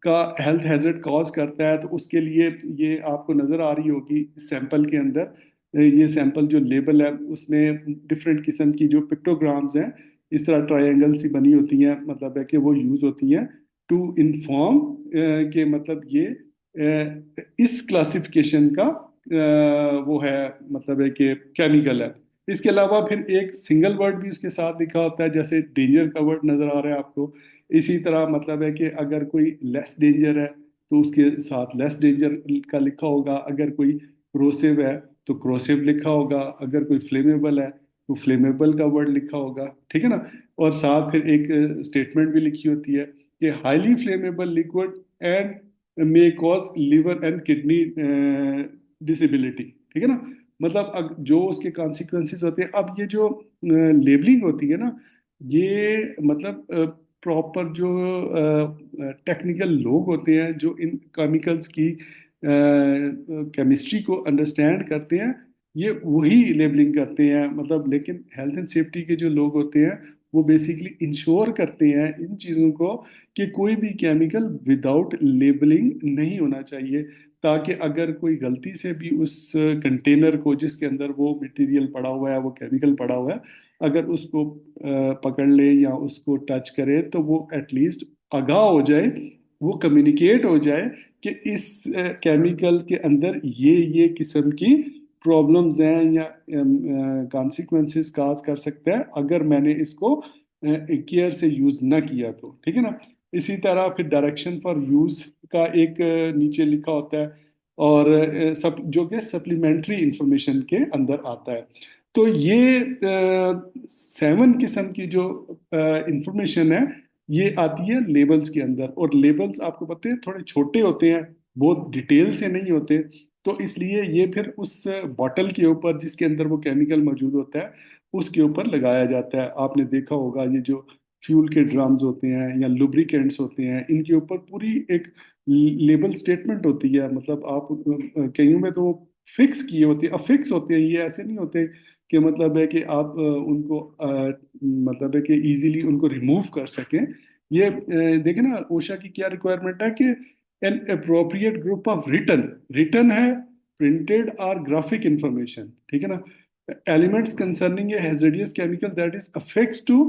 का हेल्थ हैजर्ड कॉज करता है तो उसके लिए ये आपको नजर आ रही होगी सैंपल के अंदर। ये सैंपल जो लेबल है उसमें डिफरेंट किस्म की जो पिक्टोग्राम्स हैं, इस तरह ट्रायंगल सी बनी होती हैं, मतलब है कि वो यूज होती हैं टू इन्फॉर्म कि मतलब ये इस क्लासिफिकेशन का वो है, मतलब है कि केमिकल है। इसके अलावा फिर एक सिंगल वर्ड भी उसके साथ लिखा होता है, जैसे डेंजर का वर्ड नजर आ रहा है आपको। इसी तरह मतलब है कि अगर कोई लेस डेंजर है तो उसके साथ लेस डेंजर का लिखा होगा। अगर कोई क्रोसिव है तो क्रोसिव लिखा होगा। अगर कोई फ्लेमेबल है तो फ्लेमेबल का वर्ड लिखा होगा, ठीक है ना। और साथ फिर एक स्टेटमेंट भी लिखी होती है कि highly flammable liquid and may cause liver and kidney disability, ठीक है ना। मतलब जो उसके कॉन्सिक्वेंसेस होते हैं। अब ये जो लेबलिंग होती है ना, ये मतलब प्रॉपर जो टेक्निकल लोग होते हैं जो इन केमिकल्स की केमिस्ट्री को अंडरस्टैंड करते हैं, ये वही लेबलिंग करते हैं। मतलब लेकिन हेल्थ एंड सेफ्टी के जो लोग होते हैं वो बेसिकली इंश्योर करते हैं इन चीज़ों को कि कोई भी केमिकल विदाउट लेबलिंग नहीं होना चाहिए, ताकि अगर कोई गलती से भी उस कंटेनर को जिसके अंदर वो मटेरियल पड़ा हुआ है, वो केमिकल पड़ा हुआ है, अगर उसको पकड़ ले या उसको टच करे तो वो एटलीस्ट आगाह हो जाए, वो कम्युनिकेट हो जाए कि इस केमिकल के अंदर ये किस्म की प्रॉब्लम्स हैं या कॉन्सिक्वेंसेस काज कर सकता है अगर मैंने इसको केयर से यूज ना किया तो, ठीक है ना। इसी तरह फिर डायरेक्शन फॉर यूज का एक नीचे लिखा होता है, और सब जो कि सप्लीमेंट्री इंफॉर्मेशन के अंदर आता है। तो ये 7 किस्म की जो इंफॉर्मेशन है ये आती है लेबल्स के अंदर। और लेबल्स आपको पता है थोड़े छोटे होते हैं, बहुत डिटेल से नहीं होते। तो इसलिए ये फिर उस बॉटल के ऊपर जिसके अंदर वो केमिकल मौजूद होता है उसके ऊपर लगाया जाता है। आपने देखा होगा ये जो फ्यूल के ड्रम्स होते हैं या लुब्रिकेंट्स होते हैं, इनके ऊपर पूरी एक लेबल स्टेटमेंट होती है। मतलब आप कईयों में तो फिक्स किए होते हैं, अफिक्स होते हैं, ये ऐसे नहीं होते कि मतलब है कि आप उनको मतलब है कि इजीली उनको रिमूव कर सकें। ये देखें ना, ओशा की क्या रिक्वायरमेंट है कि an appropriate group of written, written है प्रिंटेड और ग्राफिक इंफॉर्मेशन, ठीक है ना, elements concerning a hazardous chemical that is affix to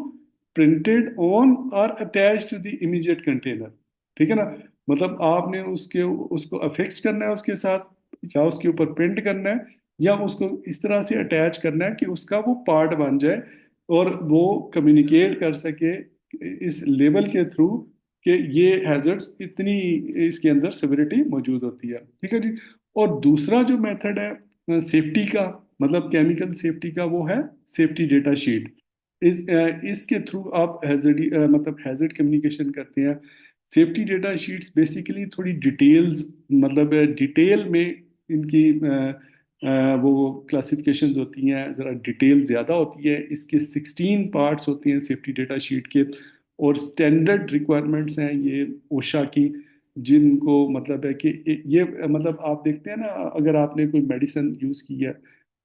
printed on और attach to the immediate container, ठीक है ना। मतलब आपने उसके उसको अफिक्स करना है उसके साथ, या उसके ऊपर प्रिंट करना है, या उसको इस तरह से अटैच करना है कि उसका वो पार्ट बन जाए और वो कम्युनिकेट कर सके इस लेवल के थ्रू कि ये हैजर्ड्स इतनी इसके अंदर सिविरिटी मौजूद होती है, ठीक है जी। और दूसरा जो मेथड है सेफ्टी का, मतलब केमिकल सेफ्टी का, वो है सेफ्टी डेटा शीट। इसके थ्रू आप मतलब हैजर्ड कम्युनिकेशन करते हैं। सेफ्टी डेटा शीट्स बेसिकली थोड़ी डिटेल्स, मतलब डिटेल में इनकी वो क्लासिफिकेशंस होती हैं, ज़रा डिटेल ज़्यादा होती है। इसके 16 पार्ट्स होती हैं सेफ्टी डेटा शीट के, और स्टैंडर्ड रिक्वायरमेंट्स हैं ये ओशा की, जिनको मतलब है कि ये मतलब आप देखते हैं ना, अगर आपने कोई मेडिसिन यूज़ की है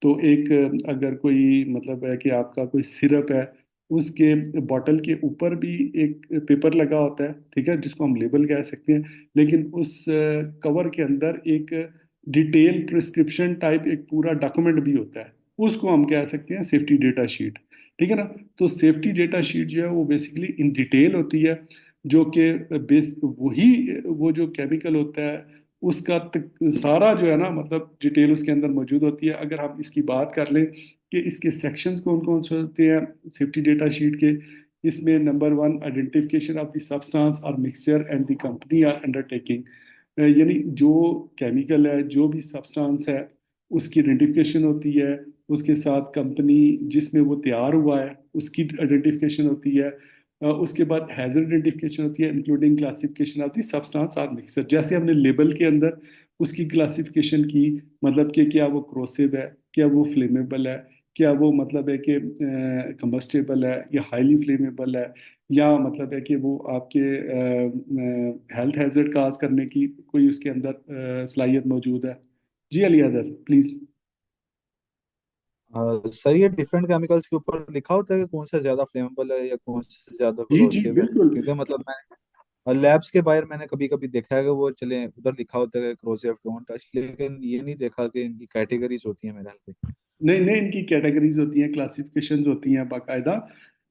तो एक अगर कोई मतलब है कि आपका कोई सिरप है, उसके बॉटल के ऊपर भी एक पेपर लगा होता है, ठीक है, जिसको हम लेबल कह सकते हैं। लेकिन उस कवर के अंदर एक डिटेल प्रिस्क्रिप्शन टाइप एक पूरा डॉक्यूमेंट भी होता है, उसको हम कह सकते हैं सेफ्टी डेटा शीट, ठीक है ना। तो सेफ्टी डेटा शीट जो है वो बेसिकली इन डिटेल होती है, जो कि बेस वही वो जो केमिकल होता है उसका सारा जो है ना मतलब डिटेल उसके अंदर मौजूद होती है। अगर हम इसकी बात कर लें कि इसके सेक्शंस कौन कौन से होते हैं सेफ्टी डेटा शीट के, इसमें number 1 identification of the substance और mixture and the company or undertaking, यानी जो केमिकल है जो भी सब्सटेंस है उसकी आइडेंटिफिकेशन होती है, उसके साथ कंपनी जिसमें वो तैयार हुआ है उसकी आइडेंटिफिकेशन होती है, उसके बाद हैजर्ड आइडेंटिफिकेशन होती है including classification of the substance और मिक्सर। जैसे हमने लेबल के अंदर उसकी क्लासिफिकेशन की, मतलब कि क्या वो क्रोसिव है, क्या वो फ्लेमेबल है, क्या वो मतलब है कि कंबस्टेबल है या हाईली फ्लेमेबल है, या मतलब है कि वो आपके हेल्थ हैजर्ड काज करने की कोई उसके अंदर सलाहियत मौजूद है। जी अली अदर प्लीज। सर ये डिफरेंट केमिकल्स के ऊपर लिखा होता है कि कौन सा ज्यादा फ्लेमेबल है या कौन सा ज्यादा जी जी corrosive है? बिल्कुल। क्योंकि मतलब मैं लैब्स के बाहर मैंने कभी कभी देखा है कि वो चले उधर लिखा होता है corrosive डोंट टच, लेकिन ये नहीं देखा कि इनकी कैटेगरीज होती है मेरे ख्याल से। नहीं नहीं, इनकी कैटेगरीज होती हैं, क्लासिफिकेशंस होती हैं बाकायदा,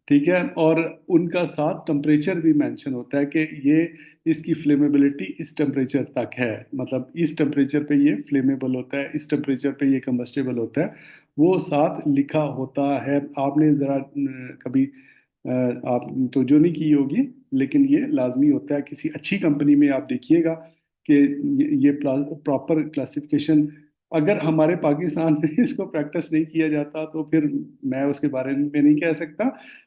ठीक है। और उनका साथ टेम्परेचर भी मेंशन होता है कि ये इसकी फ्लेमेबिलिटी इस टेम्परेचर तक है, मतलब इस टेम्परेचर पे ये फ्लेमेबल होता है, इस टेम्परेचर पे ये कंबस्टेबल होता है, वो साथ लिखा होता है। आपने ज़रा कभी आप तो जो नहीं की होगी, लेकिन ये लाजमी होता है किसी अच्छी कंपनी में आप देखिएगा कि ये प्रॉपर क्लासिफिकेशन, अगर हमारे पाकिस्तान में इसको प्रैक्टिस नहीं किया जाता तो फिर मैं उसके बारे में नहीं कह सकता।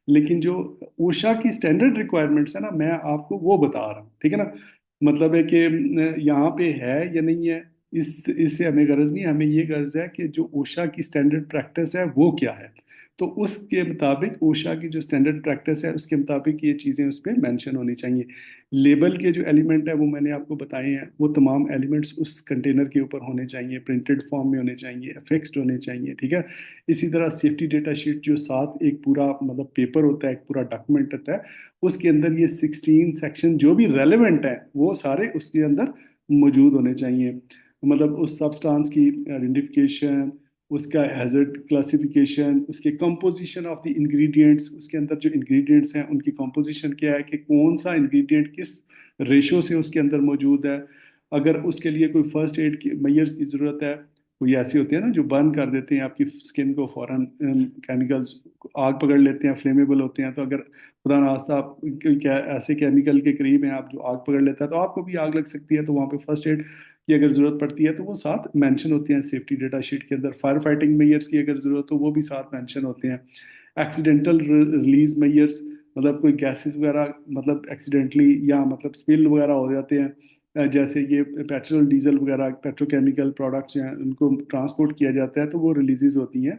लेकिन जो ओशा की स्टैंडर्ड रिक्वायरमेंट्स है ना, मैं आपको वो बता रहा हूँ, ठीक है ना। मतलब है कि यहाँ पे है या नहीं है, इससे हमें गर्ज नहीं, हमें ये गर्ज है कि जो ओशा की स्टैंडर्ड प्रैक्टिस है वो क्या है। तो उसके मुताबिक ओशा की जो स्टैंडर्ड प्रैक्टिस है उसके मुताबिक ये चीज़ें उस पर मैंशन होनी चाहिए। लेबल के जो एलिमेंट है वो मैंने आपको बताए हैं, वो तमाम एलिमेंट्स उस कंटेनर के ऊपर होने चाहिए, प्रिंटेड फॉर्म में होने चाहिए, फिक्स्ड होने चाहिए, ठीक है। इसी तरह सेफ्टी डेटा शीट जो साथ एक पूरा मतलब पेपर होता है, एक पूरा डॉक्यूमेंट होता है, उसके अंदर ये 16 सेक्शन जो भी रेलेवेंट है वो सारे उसके अंदर मौजूद होने चाहिए। मतलब उस सब्सटेंस की आइडेंटिफिकेशन, उसका हैजर्ड क्लासिफिकेशन, उसके कंपोजिशन ऑफ द इंग्रेडिएंट्स, उसके अंदर जो इंग्रेडिएंट्स हैं उनकी कंपोजिशन क्या है, कि कौन सा इंग्रेडिएंट किस रेशो से उसके अंदर मौजूद है। अगर उसके लिए कोई फर्स्ट एड की मेजर्स की ज़रूरत है, कोई ऐसे होते हैं ना जो बर्न कर देते हैं आपकी स्किन को फौरन, केमिकल्स आग पकड़ लेते हैं, फ्लेमेबल होते हैं, तो अगर खुदा ना खास्ता आप क्या ऐसे केमिकल के करीब हैं आप जो आग पकड़ लेता है तो आपको भी आग लग सकती है, तो वहाँ पे फर्स्ट एड की अगर ज़रूरत पड़ती है तो वो साथ मेंशन होते हैं सेफ्टी डेटा शीट के अंदर। फायर फाइटिंग मेजर्स की अगर ज़रूरत हो वो भी साथ मेंशन होते हैं। एक्सीडेंटल रिलीज मेजर्स, मतलब कोई गैसेस वगैरह मतलब एक्सीडेंटली या मतलब स्पिल वगैरह हो जाते हैं, जैसे ये पेट्रोल डीजल वगैरह पेट्रोकेमिकल प्रोडक्ट्स हैं उनको ट्रांसपोर्ट किया जाता है तो वो रिलीजेस होती हैं,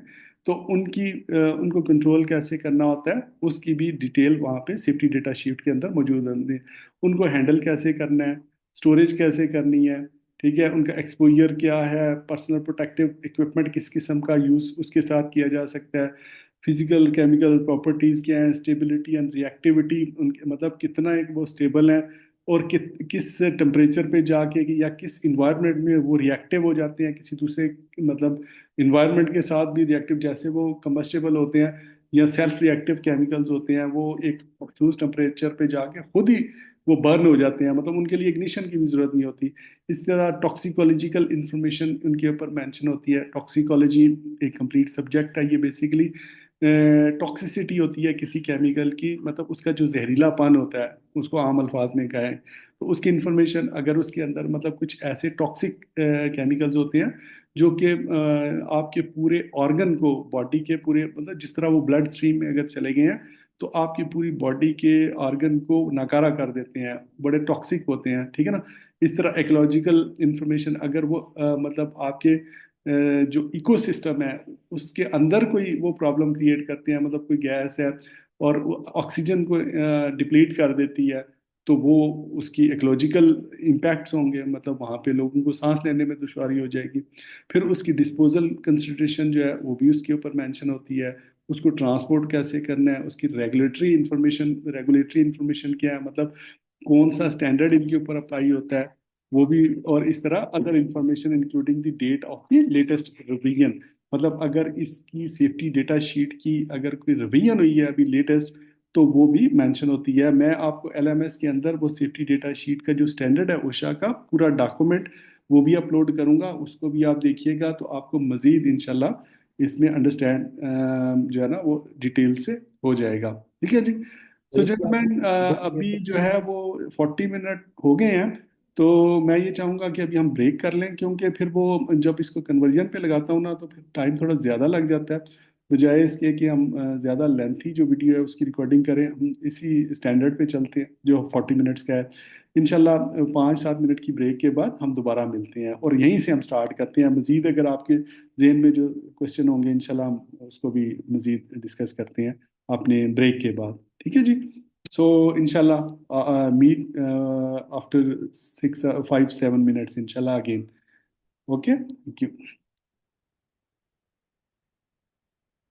तो उनको कंट्रोल कैसे करना होता है उसकी भी डिटेल वहाँ पे सेफ्टी डेटा शीट के अंदर मौजूद होती है। उनको हैंडल कैसे करना है, स्टोरेज कैसे करनी है, ठीक है, उनका एक्सपोजर क्या है, पर्सनल प्रोटेक्टिव इक्विपमेंट किस किस्म का यूज़ उसके साथ किया जा सकता है, फिजिकल केमिकल प्रॉपर्टीज़ क्या है, स्टेबिलिटी एंड रिएक्टिविटी उनके मतलब कितना एक वो स्टेबल है, और किस टेम्परेचर पे जाके या किस इन्वायरमेंट में वो रिएक्टिव हो जाते हैं किसी दूसरे मतलब इन्वायरमेंट के साथ भी रिएक्टिव, जैसे वो कंबस्टेबल होते हैं या सेल्फ रिएक्टिव केमिकल्स होते हैं, वो एक मखसूस टेम्परेचर पे जाके खुद ही वो बर्न हो जाते हैं, मतलब उनके लिए इग्निशन की भी जरूरत नहीं होती। इस तरह टॉक्सिकोलॉजिकल इंफॉर्मेशन उनके ऊपर मेंशन होती है। टॉक्सिकोलॉजी एक कंप्लीट सब्जेक्ट है, ये बेसिकली टॉक्सिसिटी होती है किसी केमिकल की, मतलब उसका जो जहरीलापन होता है उसको आम अल्फाज में कहें तो उसकी इंफॉर्मेशन, अगर उसके अंदर मतलब कुछ ऐसे टॉक्सिक केमिकल्स होते हैं जो कि आपके पूरे ऑर्गन को, बॉडी के पूरे मतलब जिस तरह वो ब्लड स्ट्रीम में अगर चले गए हैं तो आपकी पूरी बॉडी के ऑर्गन को नाकारा कर देते हैं, बड़े टॉक्सिक होते हैं, ठीक है ना। इस तरह इकोलॉजिकल इंफॉर्मेशन अगर वो मतलब आपके जो इकोसिस्टम है उसके अंदर कोई वो प्रॉब्लम क्रिएट करते हैं, मतलब कोई गैस है और वो ऑक्सीजन को डिप्लीट कर देती है, तो वो उसकी इकोलॉजिकल इम्पैक्ट्स होंगे, मतलब वहाँ पे लोगों को सांस लेने में दुश्वारी हो जाएगी। फिर उसकी डिस्पोजल कंसिडरेशन जो है वो भी उसके ऊपर मेंशन होती है, उसको ट्रांसपोर्ट कैसे करना है, उसकी रेगुलेटरी इंफॉर्मेशन क्या है, मतलब कौन सा स्टैंडर्ड इनके ऊपर अप्लाई होता है वो भी, और इस तरह other information including the date of the latest revision, मतलब अगर इसकी सेफ्टी डेटा शीट की अगर कोई रिवीजन हुई है अभी लेटेस्ट तो वो भी मेंशन होती है। मैं आपको एलएमएस के अंदर वो सेफ्टी डेटा शीट का जो स्टैंडर्ड है ओशा का पूरा डॉक्यूमेंट वो भी अपलोड करूंगा, उसको भी आप देखिएगा तो आपको मजीद इंशाल्लाह इसमें अंडरस्टैंड जो है ना वो डिटेल से हो जाएगा। ठीक है जी। तो एक आप जेंटलमैन वो ये अभी सब जो है वो 40 मिनट हो गए हैं, तो मैं ये चाहूँगा कि अभी हम ब्रेक कर लें, क्योंकि फिर वो जब इसको कन्वर्जन पे लगाता हूँ ना तो फिर टाइम थोड़ा ज़्यादा लग जाता है। बजाय इसके कि हम ज़्यादा लेंथी जो वीडियो है उसकी रिकॉर्डिंग करें, हम इसी स्टैंडर्ड पे चलते हैं जो 40 मिनट्स का है। इंशाल्लाह 5-7 मिनट की ब्रेक के बाद हम दोबारा मिलते हैं और यहीं से हम स्टार्ट करते हैं। मज़ीद अगर आपके जहन में जो क्वेश्चन होंगे इंशाल्लाह हम उसको भी मज़ीद डिस्कस करते हैं अपने ब्रेक के बाद। ठीक है जी। सो इंशाल्लाह मीट आफ्टर 6-5-7 minutes इंशाल्लाह अगेन। Okay, thank you.